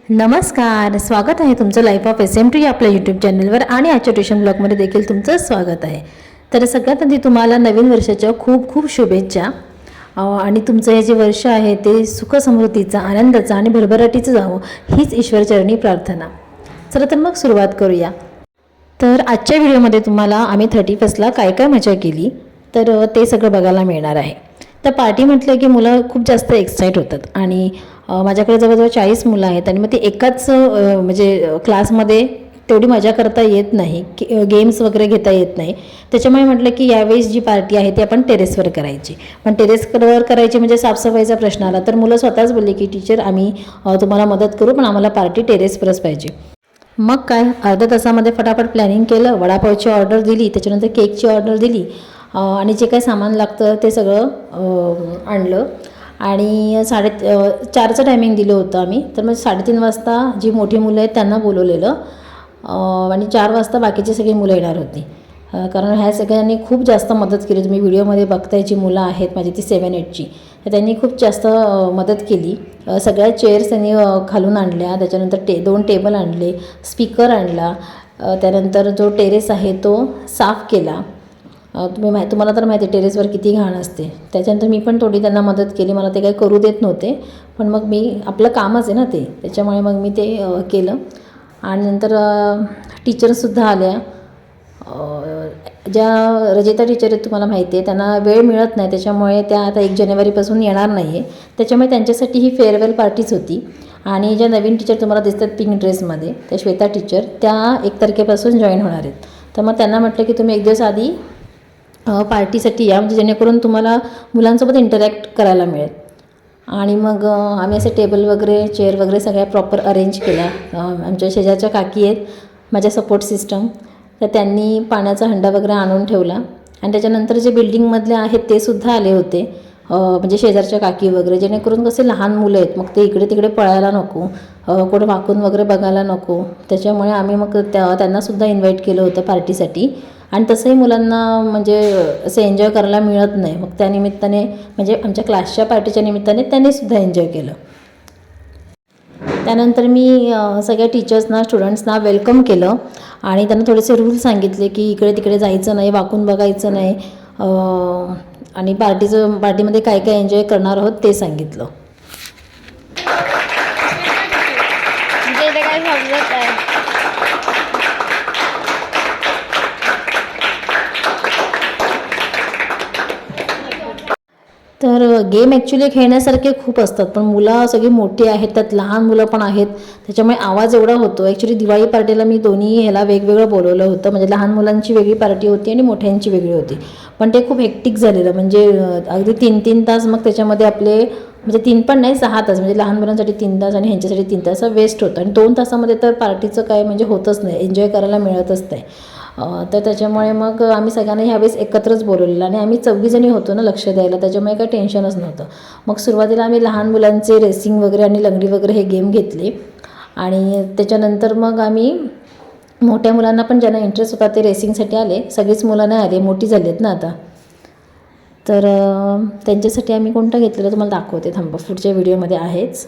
नमस्कार, स्वागत आहे तुमचं लाईफ ऑफ SMT या आपल्या यूट्यूब चॅनलवर आणि आजच्या ट्युशन ब्लॉगमध्ये देखील तुमचं स्वागत आहे. तर सगळ्यात आधी तुम्हाला नवीन वर्षाच्या खूप खूप शुभेच्छा आणि तुमचं हे जे वर्ष आहे ते सुख समृद्धीचं, आनंदाचं आणि भरभराटीचं जावं हीच ईश्वरचरणी प्रार्थना. चला तर मग सुरुवात करूया. तर आजच्या व्हिडिओमध्ये तुम्हाला आम्ही 31ला काय काय मजा केली तर ते सगळं बघायला मिळणार आहे. तर पार्टी म्हटलं की मुलं खूप जास्त एक्साईट होतात आणि माझ्याकडे जवळजवळ 40 मुलं आहेत आणि मग ते एकाच म्हणजे क्लासमध्ये तेवढी मजा करता येत नाही, गेम्स वगैरे घेता येत नाही. त्याच्यामुळे म्हटलं की यावेळेस जी पार्टी आहे ती आपण टेरेसवर करायची. पण टेरेसवर करायची म्हणजे साफसफाईचा प्रश्न आला तर मुलं स्वतःच बोलले की टीचर आम्ही तुम्हाला मदत करू पण आम्हाला पार्टी टेरेसवरच पाहिजे. मग काय अर्ध्या तासामध्ये फटाफट प्लॅनिंग केलं, वडापावची ऑर्डर दिली, त्याच्यानंतर केकची ऑर्डर दिली आणि जे काही सामान लागतं ते सगळं आणलं आणि 4:30चं टायमिंग दिलं होतं आम्ही. तर मग 3:30 वाजता जी मोठी मुलं आहेत त्यांना बोलवलेलं आणि 4 वाजता बाकीची सगळी मुलं येणार होती. कारण ह्या सगळ्यांनी खूप जास्त मदत केली. तुम्ही व्हिडिओमध्ये बघताय जी मुलं आहेत माझी ती 7-8ची, तर त्यांनी खूप जास्त मदत केली. सगळ्या चेअर्स त्यांनी खालून आणल्या, त्याच्यानंतर 2 टेबल आणले, स्पीकर आणला, त्यानंतर जो टेरेस आहे तो साफ केला. तुम्हाला तर माहिती आहे टेरेसवर किती घाण असते. त्याच्यानंतर मी पण थोडी त्यांना मदत केली. मला ते काही करू देत नव्हते पण मग मी आपलं कामच आहे ना ते, त्याच्यामुळे मग मी ते केलं. आणि नंतर टीचर्ससुद्धा आल्या. ज्या रजिता टीचर आहेत तुम्हाला माहिती आहे त्यांना वेळ मिळत नाही, त्याच्यामुळे त्या आता 1 जानेवारीपासून येणार नाही आहे. त्याच्यामुळे त्यांच्यासाठी ही फेअरवेल पार्टीच होती. आणि ज्या नवीन टीचर तुम्हाला दिसतात पिंक ड्रेसमध्ये त्या श्वेता टीचर, त्या 1 तारखेपासून जॉईन होणार आहेत. तर मग त्यांना म्हटलं की तुम्ही 1 दिवस आधी पार्टीसाठी या, म्हणजे जेणेकरून तुम्हाला मुलांसोबत इंटरॅक्ट करायला मिळेल. आणि मग आम्ही असे टेबल वगैरे चेअर वगैरे सगळ्या प्रॉपर अरेंज केल्या. आमच्या शेजारच्या काकी आहेत माझ्या सपोर्ट सिस्टम, तर त्यांनी पाण्याचा हंडा वगैरे आणून ठेवला. आणि त्याच्यानंतर जे बिल्डिंगमधले आहेत ते सुद्धा आले होते, म्हणजे शेजारच्या काकी वगैरे, जेणेकरून कसे लहान मुलं आहेत मग ते इकडे तिकडे पळायला नको, कुठं वाकून वगैरे बघायला नको. त्याच्यामुळे आम्ही मग त्यांनासुद्धा इन्व्हाइट केलं होतं पार्टीसाठी. आणि तसंही मुलांना म्हणजे असं एन्जॉय करायला मिळत नाही, मग त्यानिमित्ताने म्हणजे आमच्या क्लासच्या पार्टीच्या निमित्ताने त्यांनीसुद्धा एन्जॉय केलं. त्यानंतर मी सगळ्या टीचर्सना स्टुडंट्सना वेलकम केलं आणि त्यांना थोडेसे रूल सांगितले की इकडे तिकडे जायचं नाही, वाकून बघायचं नाही आणि पार्टीमध्ये काय काय एन्जॉय करणार आहोत ते सांगितलं. तर गेम ॲक्च्युली खेळण्यासारखे खूप असतात पण मुलं सगळी मोठी आहेत, त्यात लहान मुलं पण आहेत, त्याच्यामुळे आवाज एवढा होतो. ॲक्च्युली दिवाळी पार्टीला मी दोन्ही ह्याला वेगवेगळं बोलवलं होतं, म्हणजे लहान मुलांची वेगळी पार्टी होती आणि मोठ्यांची वेगळी होती. पण ते खूप हेक्टिक झालेलं, म्हणजे अगदी 3-3 तास मग त्याच्यामध्ये आपले म्हणजे 3 पण नाही 6 तास, म्हणजे लहान मुलांसाठी 3 तास आणि ह्यांच्यासाठी 3 तास वेस्ट होतं. आणि 2 तासामध्ये तर पार्टीचं काय म्हणजे होतच नाही, एन्जॉय करायला मिळतच नाही. तर त्याच्यामुळे मग आम्ही सगळ्यांना ह्यावेळेस एकत्रच बोलवलेलं आणि आम्ही 4 जणी होतो ना लक्ष द्यायला, त्याच्यामुळे काही टेन्शनच नव्हतं. मग सुरुवातीला आम्ही लहान मुलांचे रेसिंग वगैरे आणि लंगडी वगैरे हे गेम घेतले आणि त्याच्यानंतर मग आम्ही मोठ्या मुलांना पण ज्यांना इंटरेस्ट होता ते रेसिंगसाठी आले. सगळीच मुलं नाही आले, मोठी झाली आहेत ना आता, तर त्यांच्यासाठी आम्ही कोणता घेतलेला तुम्हाला दाखवते, थांबा पुढच्या व्हिडिओमध्ये आहेच.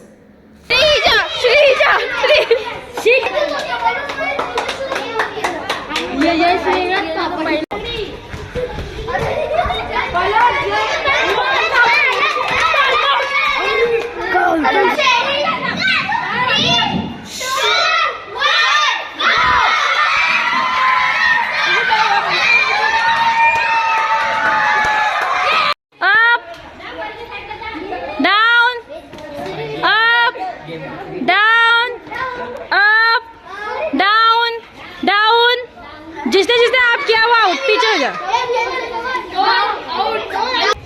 जिसने जिसने आप किया वो आउट, पीछे हो जा.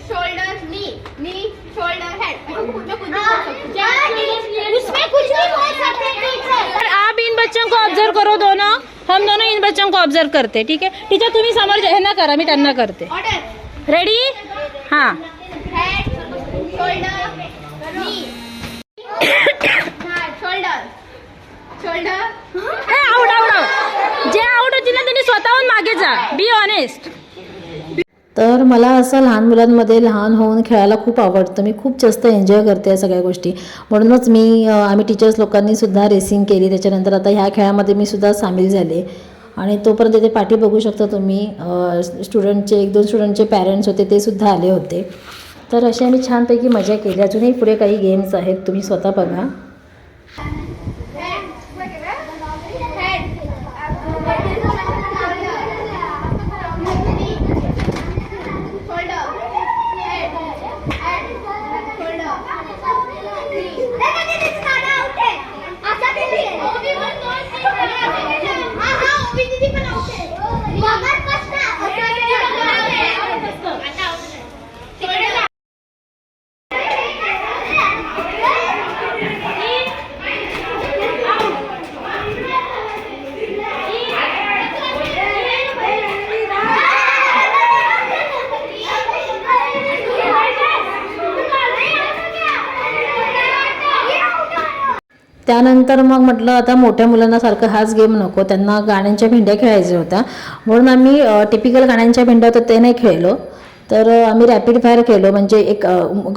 शोल्डर नी शोल्डर हेड, उसमें कुछ नहीं बोल सकते टीचर. आप इन बच्चों को ऑब्जर्व करो, दोनों हम दोनों इन बच्चों को ऑब्जर्व करते, ठीक है. टीचर तुम्ही समोर ह्यांना करा, मी त्यांना करते. रेडी? हां. हेड शोल्डर नी shoulder shoulder. Out out out. जे आउट होतील ना त्यांनी स्वतःहून मागे जा, बी ऑनेस्ट. तर मला असं लहान मुलांमध्ये लहान होऊन खेळायला खूप आवडतं. मी खूप जास्त एन्जॉय करते या सगळ्या गोष्टी. म्हणूनच आम्ही टीचर्स लोकांनी सुद्धा रेसिंग केली. त्याच्यानंतर आता ह्या खेळामध्ये मी सुद्धा सामील झाले. आणि तोपर्यंत इथे पाठी बघू शकता तुम्ही, स्टुडंटचे 1-2 स्टुडंटचे पॅरेंट्स होते, ते सुद्धा आले होते. तर अशी आम्ही छानपैकी मजा केली. अजूनही पुढे काही गेम्स आहेत, तुम्ही स्वतः बघा. त्यानंतर मग म्हटलं आता मोठ्या मुलांना सारखं हाच गेम नको, त्यांना गाण्यांच्या भेंड्या खेळायच्या होत्या. म्हणून आम्ही टिपिकल गाण्यांच्या भेंड्या होत्या ते नाही खेळलो. तर आम्ही रॅपिड फायर खेळलो. म्हणजे एक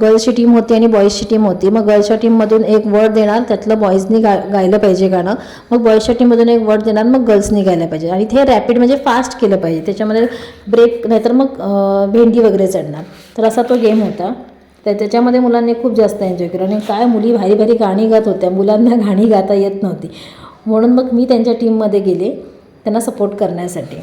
गर्ल्सची टीम होती आणि बॉईजची टीम होती. मग गर्ल्सच्या टीममधून एक वर्ड देणार, त्यातलं बॉईजनी गायलं पाहिजे गाणं. मग बॉईजच्या टीममधून एक वर्ड देणार, मग गर्ल्सनी गायला पाहिजे. आणि ते रॅपिड म्हणजे फास्ट केलं पाहिजे, त्याच्यामध्ये ब्रेक नाहीतर मग भेंडी वगैरे चढणार. तर असा तो गेम होता. तर त्याच्यामध्ये मुलांनी खूप जास्त एन्जॉय केलं. आणि काय मुली भारी भारी गाणी गात होत्या, मुलांना गाणी गाता येत नव्हती. म्हणून मग मी त्यांच्या टीममध्ये गेले त्यांना सपोर्ट करण्यासाठी.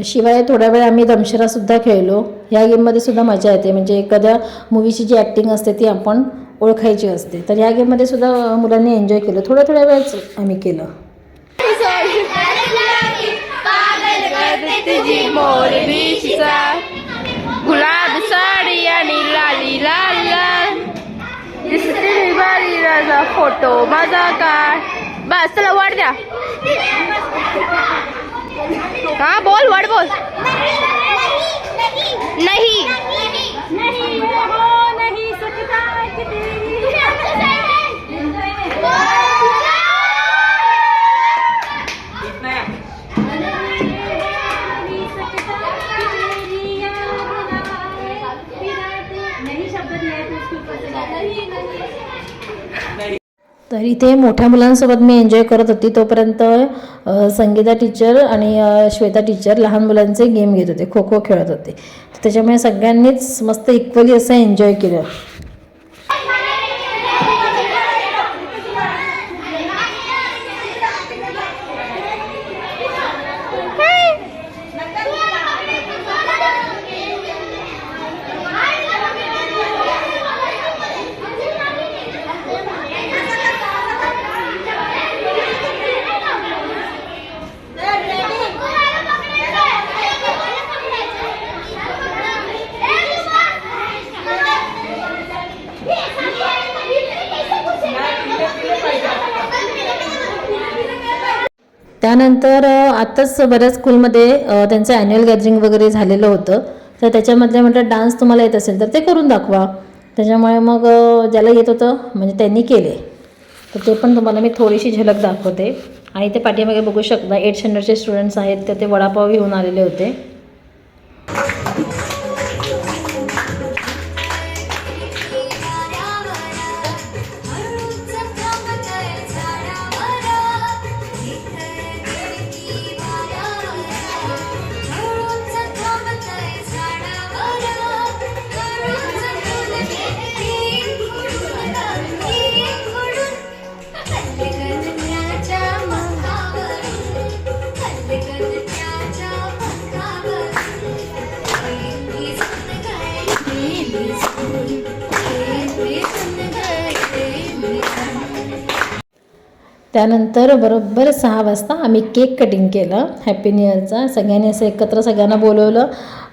शिवाय थोड्या वेळ आम्ही दमशरासुद्धा खेळलो. ह्या गेममध्ये सुद्धा मजा येते. म्हणजे एखाद्या मूवीची जी ॲक्टिंग असते ती आपण ओळखायची असते. तर ह्या गेममध्ये सुद्धा मुलांनी एन्जॉय केलं. थोड्या वेळच आम्ही केलं. गुलाब साडी आणि लाली लाल लाल दिसते बारी राजा फोटो माझा काढ. बस चला वाढ द्या. हा बोल वाढ बोल. नाही नाही हो नाही सकता किती. तर इथे मोठ्या मुलांसोबत मी एन्जॉय करत होती. तोपर्यंत संगीता टीचर आणि श्वेता टीचर लहान मुलांचे गेम घेत होते, खो खो खेळत होते. त्याच्यामुळे सगळ्यांनीच मस्त इक्वली असं एन्जॉय केलं. त्यानंतर आत्ताच बऱ्याच स्कूलमध्ये त्यांचं ॲन्युअल गॅदरिंग वगैरे झालेलं होतं. तर त्याच्यामधले म्हटलं डान्स तुम्हाला येत असेल तर ते करून दाखवा. त्याच्यामुळे मग ज्याला येत होतं म्हणजे त्यांनी केले. तर ते पण तुम्हाला मी थोडीशी झलक दाखवते. आणि ते पाठीमागे बघू शकता 8th स्टँडर्डचे स्टुडंट्स आहेत, तर ते वडापाव घेऊन आलेले होते. त्यानंतर बरोबर 6 वाजता आम्ही केक कटिंग केलं हॅपी न्यू इयरचा. सगळ्यांनी असं एकत्र सगळ्यांना बोलवलं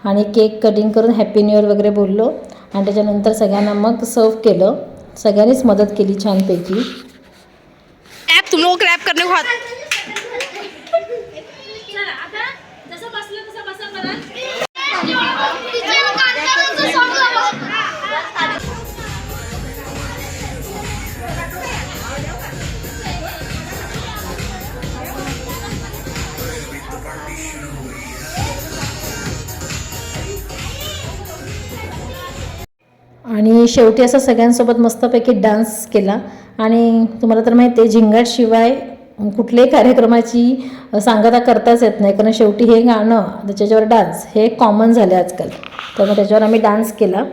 आणि केक कटिंग करून हॅपी न्यू इयर वगैरे बोललो. आणि त्याच्यानंतर सगळ्यांना मग सर्व केलं. सगळ्यांनीच मदत केली छानपैकी. ॲप तुम लोग क्लॅप करने को आणि शेवटी असं सगळ्यांसोबत मस्तपैकी डान्स केला. आणि तुम्हाला तर माहिती आहे झिंगाटशिवाय कुठल्याही कार्यक्रमाची सांगता करताच येत नाही, कारण शेवटी हे गाणं त्याच्यावर डान्स हे कॉमन झाले आजकाल. त्यामुळे त्याच्यावर आम्ही डान्स केला.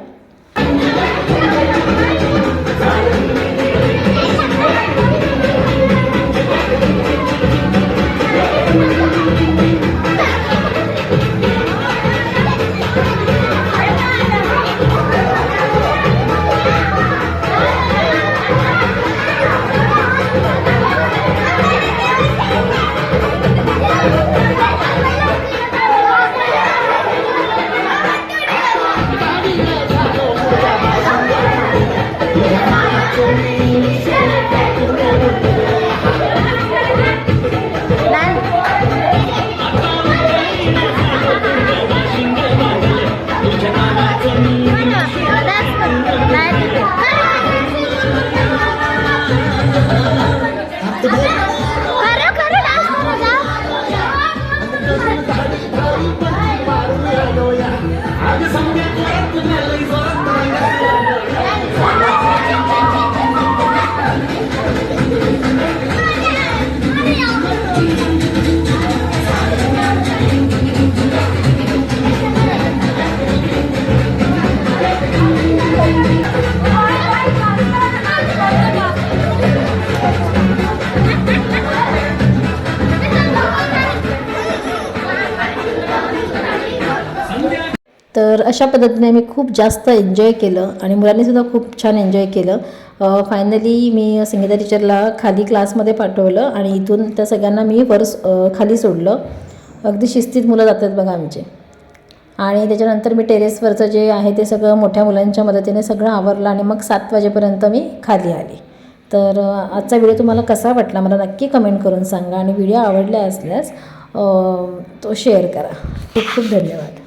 तर अशा पद्धतीने मी खूप जास्त एन्जॉय केलं आणि मुलांनीसुद्धा खूप छान एन्जॉय केलं. फायनली मी संगीता टीचरला खाली क्लासमध्ये पाठवलं आणि इथून त्या सगळ्यांना मी खाली सोडलं. अगदी शिस्तीत मुलं जातात बघा आमचे. आणि त्याच्यानंतर मी टेरेसवरचं जे आहे ते सगळं मोठ्या मुलांच्या मदतीने सगळं आवरलं आणि मग 7 वाजेपर्यंत मी खाली आली. तर आजचा व्हिडिओ तुम्हाला कसा वाटला मला नक्की कमेंट करून सांगा आणि व्हिडिओ आवडला असल्यास तो शेअर करा. खूप खूप धन्यवाद.